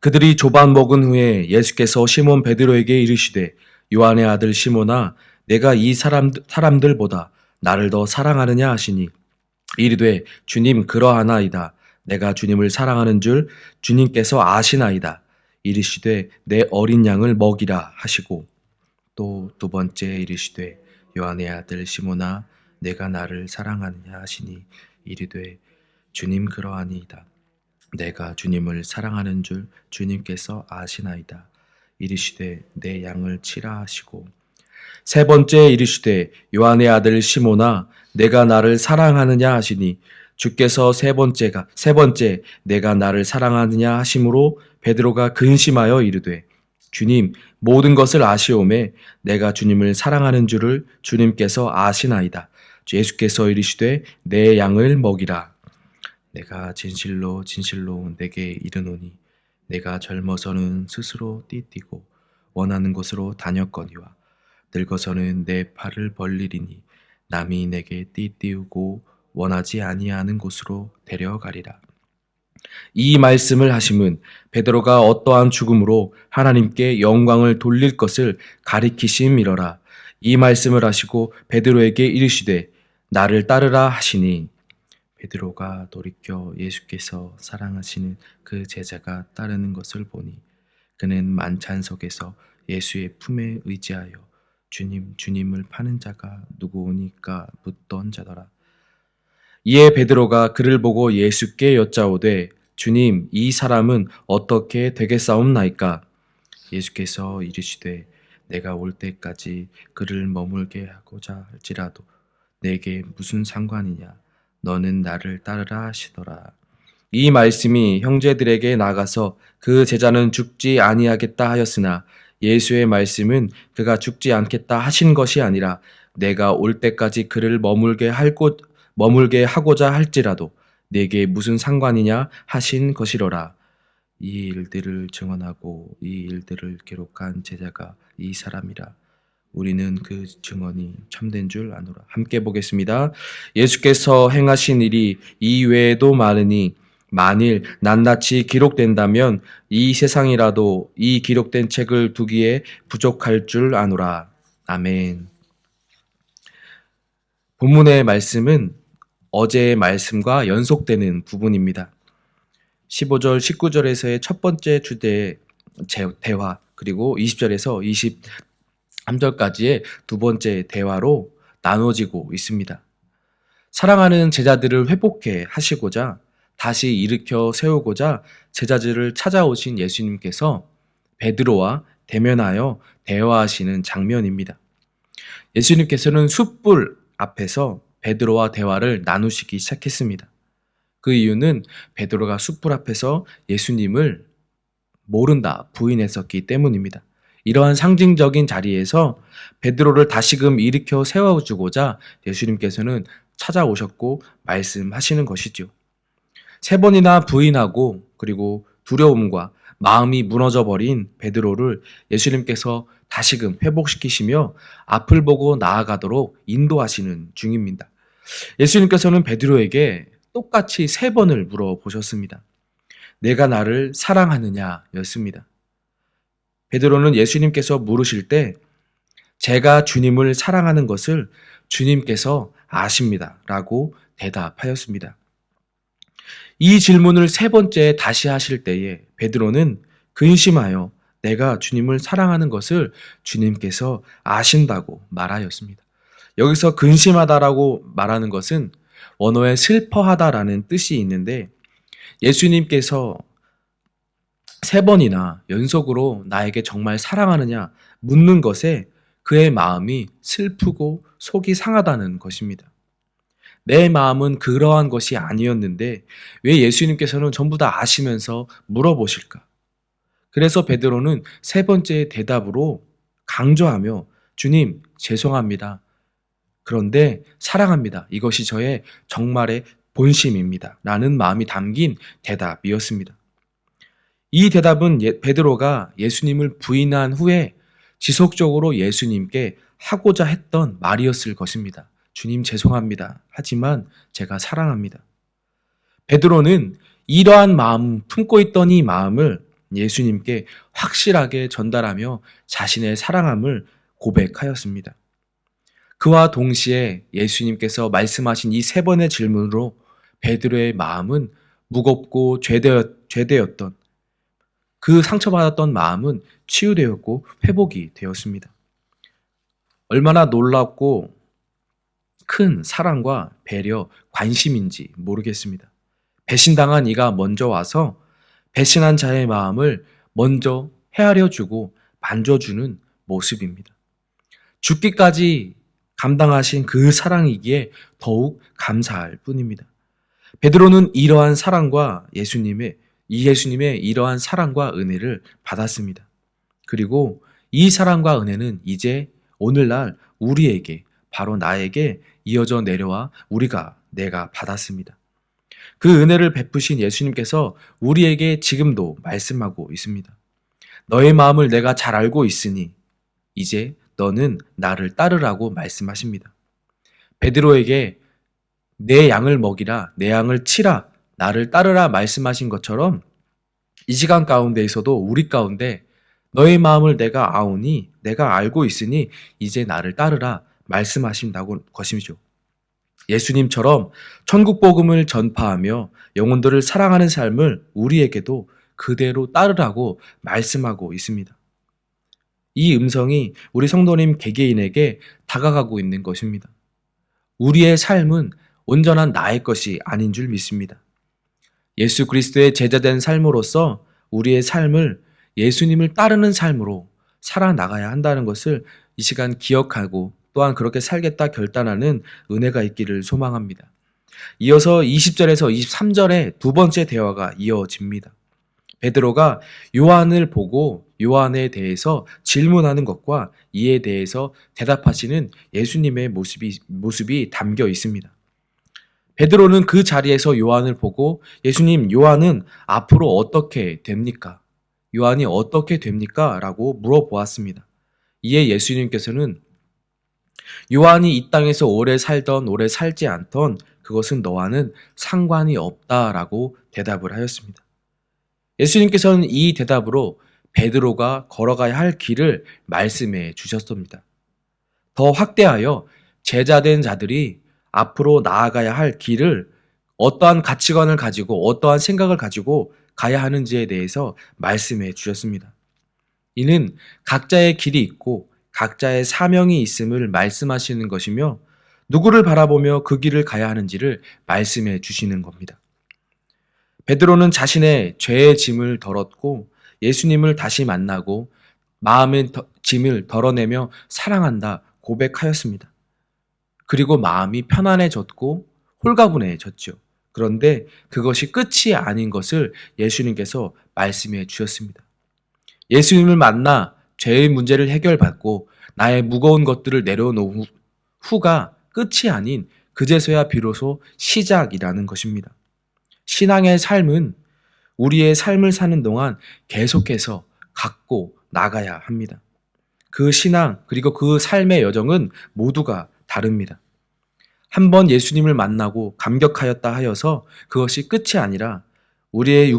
그들이 조반 먹은 후에 예수께서 시몬 베드로에게 이르시되 요한의 아들 시몬아 내가 이 사람들보다 나를 더 사랑하느냐 하시니 이르되 주님 그러하나이다. 내가 주님을 사랑하는 줄 주님께서 아시나이다. 이르시되 내 어린 양을 먹이라 하시고 또 두 번째 이르시되 요한의 아들 시몬아 내가 나를 사랑하느냐 하시니 이르되 주님 그러하니이다. 내가 주님을 사랑하는 줄 주님께서 아시나이다. 이르시되 내 양을 치라 하시고 세 번째 이르시되 요한의 아들 시몬아 내가 나를 사랑하느냐 하시니 주께서 세 번째 내가 나를 사랑하느냐 하심으로 베드로가 근심하여 이르되 주님 모든 것을 아시오매 내가 주님을 사랑하는 줄을 주님께서 아시나이다. 예수께서 이르시되 내 양을 먹이라. 내가 진실로 진실로 내게 이르노니 내가 젊어서는 스스로 띠띠고 원하는 곳으로 다녔거니와 늙어서는 내 팔을 벌리리니 남이 내게 띠띠우고 원하지 아니하는 곳으로 데려가리라. 이 말씀을 하심은 베드로가 어떠한 죽음으로 하나님께 영광을 돌릴 것을 가리키심이러라. 이 말씀을 하시고 베드로에게 이르시되 나를 따르라 하시니 베드로가 돌이켜 예수께서 사랑하시는 그 제자가 따르는 것을 보니 그는 만찬석에서 예수의 품에 의지하여 주님, 주님을 파는 자가 누구오니까 묻던 자더라. 이에 베드로가 그를 보고 예수께 여짜오되 주님, 이 사람은 어떻게 되겠사옵나이까? 예수께서 이르시되 내가 올 때까지 그를 머물게 하고자 할지라도 내게 무슨 상관이냐? 너는 나를 따르라 하시더라. 이 말씀이 형제들에게 나가서 그 제자는 죽지 아니하겠다 하였으나 예수의 말씀은 그가 죽지 않겠다 하신 것이 아니라 내가 올 때까지 그를 머물게 하고자 할지라도 내게 무슨 상관이냐 하신 것이로라. 이 일들을 증언하고 이 일들을 기록한 제자가 이 사람이라. 우리는 그 증언이 참된 줄 아노라. 함께 보겠습니다. 예수께서 행하신 일이 이 외에도 많으니 만일 낱낱이 기록된다면 이 세상이라도 이 기록된 책을 두기에 부족할 줄 아노라. 아멘. 본문의 말씀은 어제의 말씀과 연속되는 부분입니다. 15절, 19절에서의 첫 번째 주제의 대화, 그리고 20절에서 23절까지의 두 번째 대화로 나눠지고 있습니다. 사랑하는 제자들을 회복해 하시고자 다시 일으켜 세우고자 제자들을 찾아오신 예수님께서 베드로와 대면하여 대화하시는 장면입니다. 예수님께서는 숯불 앞에서 베드로와 대화를 나누시기 시작했습니다. 그 이유는 베드로가 숯불 앞에서 예수님을 모른다, 부인했었기 때문입니다. 이러한 상징적인 자리에서 베드로를 다시금 일으켜 세워주고자 예수님께서는 찾아오셨고 말씀하시는 것이죠. 세 번이나 부인하고 그리고 두려움과 마음이 무너져 버린 베드로를 예수님께서 다시금 회복시키시며 앞을 보고 나아가도록 인도하시는 중입니다. 예수님께서는 베드로에게 똑같이 세 번을 물어보셨습니다. 내가 나를 사랑하느냐 였습니다. 베드로는 예수님께서 물으실 때 제가 주님을 사랑하는 것을 주님께서 아십니다 라고 대답하였습니다. 이 질문을 세 번째 다시 하실 때에 베드로는 근심하여 내가 주님을 사랑하는 것을 주님께서 아신다고 말하였습니다. 여기서 근심하다라고 말하는 것은 원어에 슬퍼하다라는 뜻이 있는데 예수님께서 세 번이나 연속으로 나에게 정말 사랑하느냐 묻는 것에 그의 마음이 슬프고 속이 상하다는 것입니다. 내 마음은 그러한 것이 아니었는데 왜 예수님께서는 전부 다 아시면서 물어보실까? 그래서 베드로는 세 번째 대답으로 강조하며 주님 죄송합니다. 그런데 사랑합니다. 이것이 저의 정말의 본심입니다. 라는 마음이 담긴 대답이었습니다. 이 대답은 베드로가 예수님을 부인한 후에 지속적으로 예수님께 하고자 했던 말이었을 것입니다. 주님 죄송합니다. 하지만 제가 사랑합니다. 베드로는 이러한 마음, 품고 있던 이 마음을 예수님께 확실하게 전달하며 자신의 사랑함을 고백하였습니다. 그와 동시에 예수님께서 말씀하신 이 세 번의 질문으로 베드로의 마음은 무겁고 죄되었던 그 상처받았던 마음은 치유되었고 회복이 되었습니다. 얼마나 놀랍고 큰 사랑과 배려, 관심인지 모르겠습니다. 배신당한 이가 먼저 와서 배신한 자의 마음을 먼저 헤아려주고 만져주는 모습입니다. 죽기까지 감당하신 그 사랑이기에 더욱 감사할 뿐입니다. 베드로는 이러한 사랑과 예수님의 이러한 사랑과 은혜를 받았습니다. 그리고 이 사랑과 은혜는 이제 오늘날 우리에게, 바로 나에게 이어져 내려와 내가 받았습니다. 그 은혜를 베푸신 예수님께서 우리에게 지금도 말씀하고 있습니다. 너의 마음을 내가 잘 알고 있으니 이제 너는 나를 따르라고 말씀하십니다. 베드로에게 내 양을 먹이라, 내 양을 치라, 나를 따르라 말씀하신 것처럼 이 시간 가운데에서도 우리 가운데 너의 마음을 내가 아오니, 내가 알고 있으니 이제 나를 따르라 말씀하신다고 것이죠. 예수님처럼 천국 복음을 전파하며 영혼들을 사랑하는 삶을 우리에게도 그대로 따르라고 말씀하고 있습니다. 이 음성이 우리 성도님 개개인에게 다가가고 있는 것입니다. 우리의 삶은 온전한 나의 것이 아닌 줄 믿습니다. 예수 그리스도의 제자된 삶으로서 우리의 삶을 예수님을 따르는 삶으로 살아나가야 한다는 것을 이 시간 기억하고 또한 그렇게 살겠다 결단하는 은혜가 있기를 소망합니다. 이어서 20절에서 23절에 두 번째 대화가 이어집니다. 베드로가 요한을 보고 요한에 대해서 질문하는 것과 이에 대해서 대답하시는 예수님의 모습이 담겨 있습니다. 베드로는 그 자리에서 요한을 보고 예수님, 요한은 앞으로 어떻게 됩니까? 요한이 어떻게 됩니까? 라고 물어보았습니다. 이에 예수님께서는 요한이 이 땅에서 오래 살던 오래 살지 않던 그것은 너와는 상관이 없다라고 대답을 하였습니다. 예수님께서는 이 대답으로 베드로가 걸어가야 할 길을 말씀해 주셨습니다. 더 확대하여 제자된 자들이 앞으로 나아가야 할 길을 어떠한 가치관을 가지고 어떠한 생각을 가지고 가야 하는지에 대해서 말씀해 주셨습니다. 이는 각자의 길이 있고 각자의 사명이 있음을 말씀하시는 것이며 누구를 바라보며 그 길을 가야 하는지를 말씀해 주시는 겁니다. 베드로는 자신의 죄의 짐을 덜었고 예수님을 다시 만나고 마음의 짐을 덜어내며 사랑한다 고백하였습니다. 그리고 마음이 편안해졌고 홀가분해졌죠. 그런데 그것이 끝이 아닌 것을 예수님께서 말씀해 주셨습니다. 예수님을 만나 죄의 문제를 해결받고 나의 무거운 것들을 내려놓은 후가 끝이 아닌 그제서야 비로소 시작이라는 것입니다. 신앙의 삶은 우리의 삶을 사는 동안 계속해서 갖고 나가야 합니다. 그 신앙 그리고 그 삶의 여정은 모두가 다릅니다. 한번 예수님을 만나고 감격하였다 하여서 그것이 끝이 아니라 우리의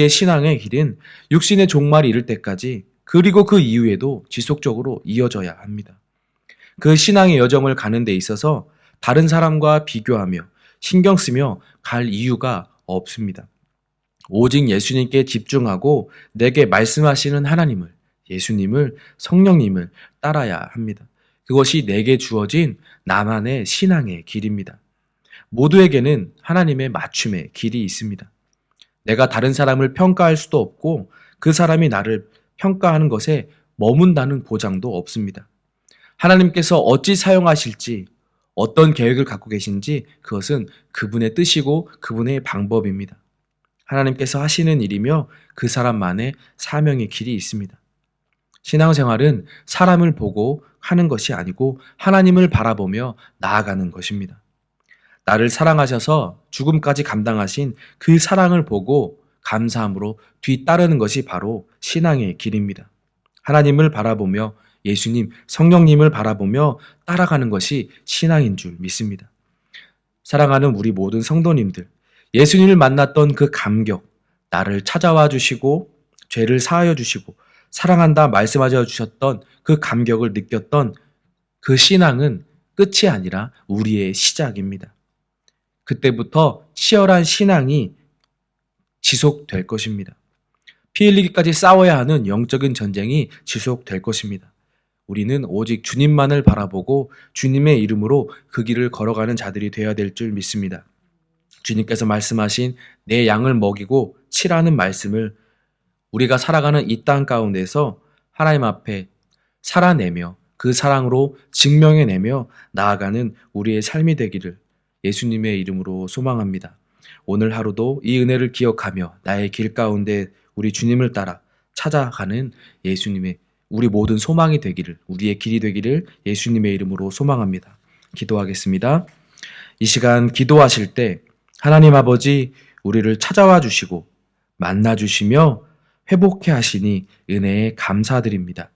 신앙의 길은 육신의 종말이 이를 때까지 그리고 그 이후에도 지속적으로 이어져야 합니다. 그 신앙의 여정을 가는 데 있어서 다른 사람과 비교하며 신경 쓰며 갈 이유가 없습니다. 오직 예수님께 집중하고 내게 말씀하시는 하나님을, 예수님을, 성령님을 따라야 합니다. 그것이 내게 주어진 나만의 신앙의 길입니다. 모두에게는 하나님의 맞춤의 길이 있습니다. 내가 다른 사람을 평가할 수도 없고 그 사람이 나를 평가하는 것에 머문다는 보장도 없습니다. 하나님께서 어찌 사용하실지, 어떤 계획을 갖고 계신지 그것은 그분의 뜻이고 그분의 방법입니다. 하나님께서 하시는 일이며 그 사람만의 사명의 길이 있습니다. 신앙생활은 사람을 보고 하는 것이 아니고 하나님을 바라보며 나아가는 것입니다. 나를 사랑하셔서 죽음까지 감당하신 그 사랑을 보고 감사함으로 뒤따르는 것이 바로 신앙의 길입니다. 하나님을 바라보며 예수님, 성령님을 바라보며 따라가는 것이 신앙인 줄 믿습니다. 사랑하는 우리 모든 성도님들, 예수님을 만났던 그 감격, 나를 찾아와 주시고 죄를 사하여 주시고 사랑한다 말씀하여 주셨던 그 감격을 느꼈던 그 신앙은 끝이 아니라 우리의 시작입니다. 그때부터 치열한 신앙이 지속될 것입니다. 피 흘리기까지 싸워야 하는 영적인 전쟁이 지속될 것입니다. 우리는 오직 주님만을 바라보고 주님의 이름으로 그 길을 걸어가는 자들이 되어야 될 줄 믿습니다. 주님께서 말씀하신 내 양을 먹이고 치라는 말씀을 우리가 살아가는 이 땅 가운데서 하나님 앞에 살아내며 그 사랑으로 증명해내며 나아가는 우리의 삶이 되기를 예수님의 이름으로 소망합니다. 오늘 하루도 이 은혜를 기억하며 나의 길 가운데 우리 주님을 따라 찾아가는 예수님의 우리 모든 소망이 되기를, 우리의 길이 되기를 예수님의 이름으로 소망합니다. 기도하겠습니다. 이 시간 기도하실 때 하나님 아버지 우리를 찾아와 주시고 만나 주시며 회복해 하시니 은혜에 감사드립니다.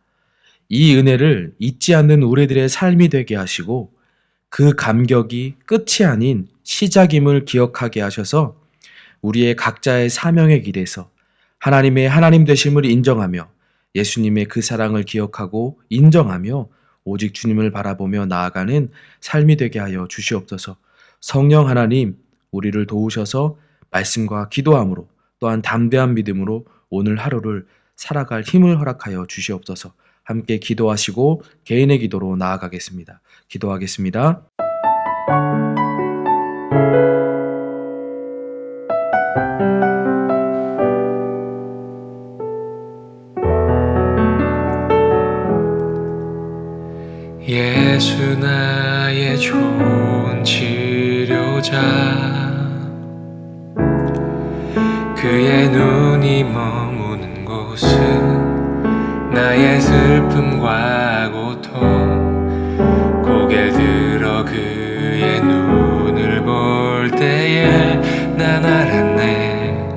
이 은혜를 잊지 않는 우리들의 삶이 되게 하시고 그 감격이 끝이 아닌 시작임을 기억하게 하셔서 우리의 각자의 사명의 길에서 하나님의 하나님 되심을 인정하며 예수님의 그 사랑을 기억하고 인정하며 오직 주님을 바라보며 나아가는 삶이 되게 하여 주시옵소서. 성령 하나님 우리를 도우셔서 말씀과 기도함으로 또한 담대한 믿음으로 오늘 하루를 살아갈 힘을 허락하여 주시옵소서. 함께 기도하시고 개인의 기도로 나아가겠습니다. 기도하겠습니다. 예수 나의 좋은 치료자, 그의 눈이 머무는 곳은 나의 슬픔과 고통, 고개를 들어 그의 눈을 볼 때에 난 알았네.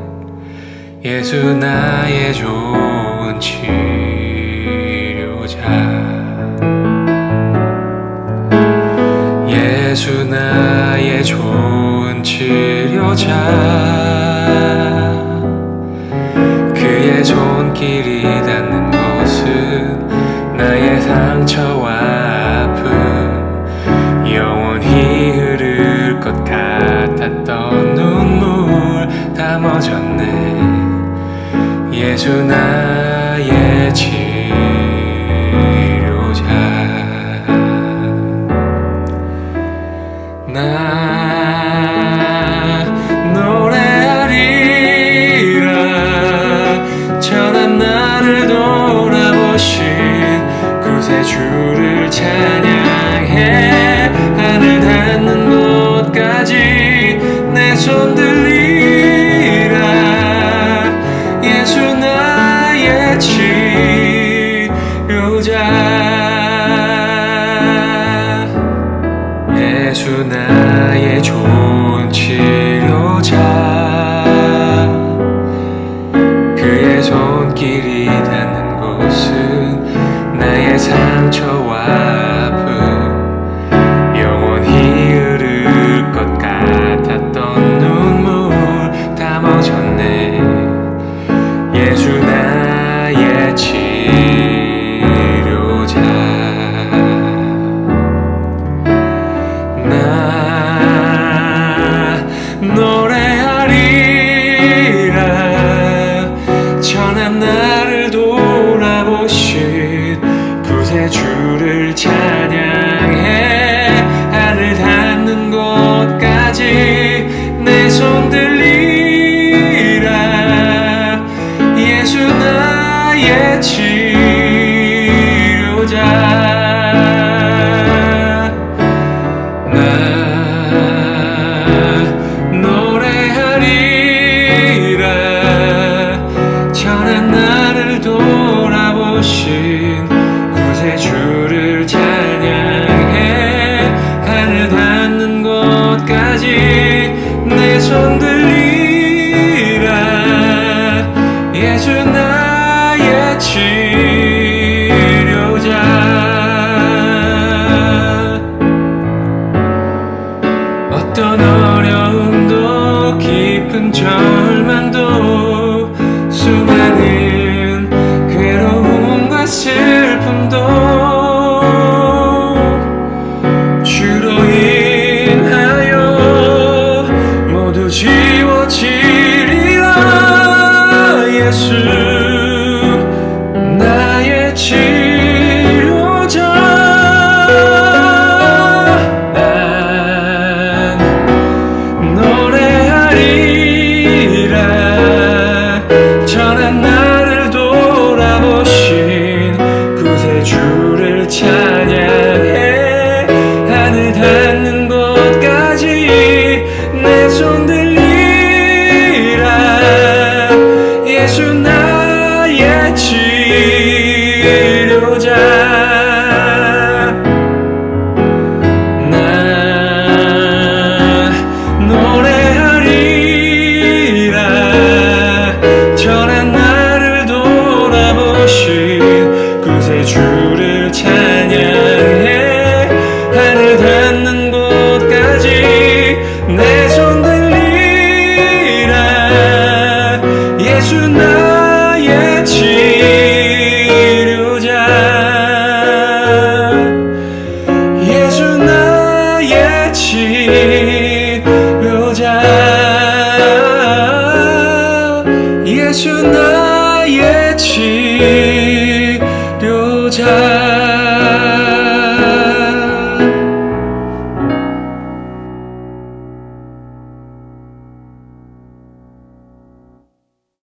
예수 나의 좋은 치료자, 예수 나의 좋은 치료자, 그의 손길이 닿는 곳은 나의 상처와 아픔, 영원히 흐를 것 같았던 눈물 다 멎었네. 예수 나의 치료자, 나 노래하리라. 전한 나를 돌아보신 구세주를 찬양해. 하늘 닿는 곳까지 내 손 들리라. 예수 나의 치료자, 예수 나의 좋은 치료자, 그의 손길이 닿는 곳은 나의 상처와 아픔, 영원히 흐를 것 같았던 눈물 다 멎었네. 예수 나의 치료자, 노래하리라. 전한 나를 돌아보신 구세주를 찬양해. 하늘 닿는 곳까지 내 손 들리라. 예수 나의 치료자, 전한 나를 돌아보신 구세주를 찬양해. 하늘 닿는 곳까지 내 손 들리라. 예수 나의 치료자, 어떤 어려움도 깊은 절망도 수많은 예수 나의 치료자. 난 노래하리라 전한 나를 돌아보신 구세주를 찬양해. 하늘 닿는 곳까지 내 손 들리라. 예수 나의 치료자. 나 노래하리라 전한 나를 돌아보신 구세주를 찬양해. 하늘 닿는 곳까지 내 손 들리라. 예수 나의 치료자. 예수 나의 치료자. 예수 나의 치료자.